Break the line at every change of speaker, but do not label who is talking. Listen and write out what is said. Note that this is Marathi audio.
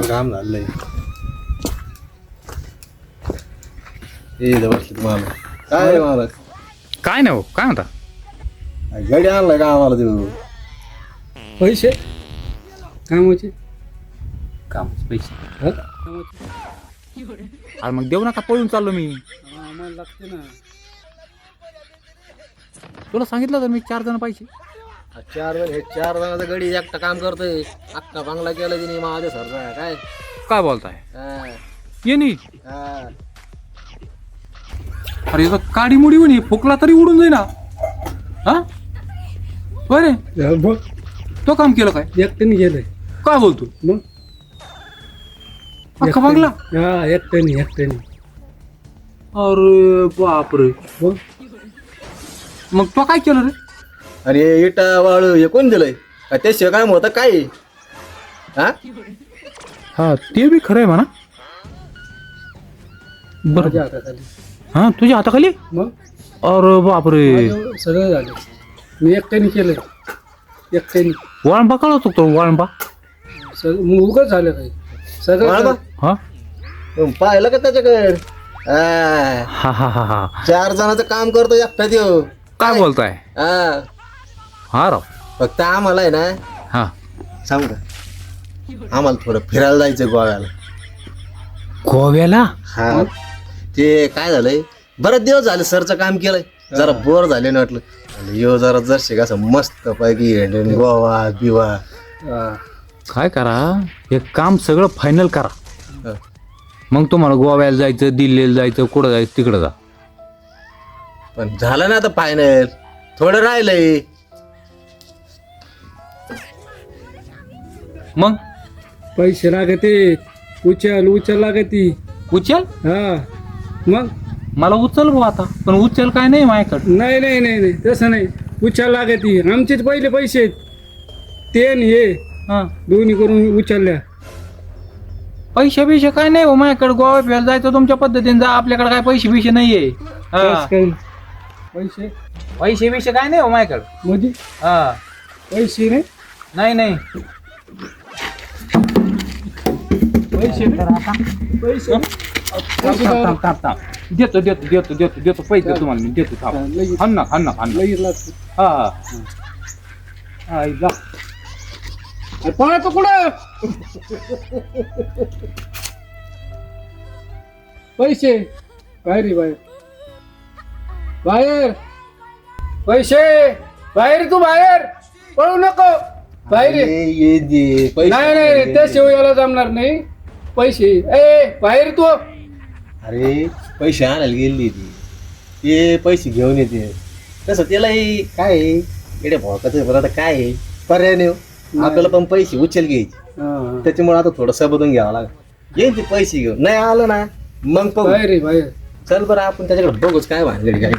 काम झालंय तुम्हाला काय मला
काय नाही हो, काय म्हणता?
गाडी आणलाय का आम्हाला देऊ
पैसे कामाचे
काम पैसे
हा?
अरे मग देऊ नका, पळून चाललो मी.
आम्हाला लागते ना.
तुला सांगितलं तर मी 4 जण पाहिजे.
4 जण हे 4 जणांचं गडी एकटा काम करतोय अख्खा बांगला केला तिने माझ्या सरचा काय
काय बोलताय?
हा,
ये नी.
हा.
अरे याचा काडी मुडी म्हणे, फुकला तरी उडून जाईना. हा बरे
हा, बघ
तो काम केलं काय?
एकट्याने गेलंय
काय बोलतो?
मग
अख्खा बांगला?
हा एकट्याने
अरे बापरे.
बघ
मग तो काय केलं रे?
आणि इटा वाळू हे कोण दिलंय त्याशिवाय काय होतं काय हा
हा ते बी खरं आहे म्हणा. बरं
माझ्या हाताखाली
हा तुझ्या हाताखाली?
मग
अरे बापरे.
माझं सगळं झालं मी एकट्याने केलंय एकट्याने
वाळंबा काढ होतो तो वाळंबा.
मग उगाच झालं काही सगळं
वाळबा?
हा
पाहिलं का त्याच्याकडे
हा हा हा हा
4 जणांचं काम करतो एकटा देऊ
काय बोलताय?
हा
हा राव.
फक्त आम्हाला आहे ना
हा
सांग का आम्हाला थोडं फिरायला जायचं गोव्याला.
गोव्याला?
हा ते काय झालंय बरेच दिवस झाले सरचं काम केलंय जरा बोर झाले ना वाटलं आणि यो जरा जर असं मस्त पैकी हिंडून गोवा बिवा
हा.
काय करा, हे काम सगळं फायनल करा.
हा.
मग तुम्हाला गोव्याला जायचं, दिल्लीला जायचं, कुठं जायचं तिकडं जा.
पण झालं ना आता फायनल थोडं राहिलंय.
मग
पैसे लागते उचल लागती
उचल?
हा मग
मला उचल भाऊ आता, पण उचल काय नाही माझ्याकडं.
नाही तसं नाही उचल लागती आमचेच पहिले पैसे आहेत. ते आणि हे
हा
दोन्ही करून उचलल्या
पैसे बिशे काय नाही हो माझ्याकडे. गोवा फिरायला जायचं तुमच्या पद्धतीने जा, आपल्याकडे काय पैसे बिशे नाहीये.
बस काही पैसे
पैसे बिशे काय नाही हो माझ्याकडे.
मध्ये
हा
पैसे नाही
नाही
पैसे पैसे
थांब. देतो पैसे तुम्हाला मी देतो. थांब हान
लगेच लागते
हा
पळतो कुठं पैसे बाहेर ये, बाहेर पैसे बाहेर तू बाहेर पळू नको बाहेर ये.
ये दे पैसे.
नाही त्याशिवाय याला जमणार नाही पैसे ए बाहेर तू
अरे पैसे आणायला गेली ती ते पैसे घेऊन येते तसं त्यालाही काय एवढ्या भावकाचं बरं आता काय आहे? पर्याय नाही हो. आपल्याला पण पैसे उचल घ्यायचे त्याच्यामुळे आता थोडं बदलून घ्यावं लागेल. येईल ते पैसे घेऊन नाही आलं ना मग पाहू.
बाहेर ये, बाहेर
चल बरं आपण त्याच्याकडे बघूच काय भानगडी काय.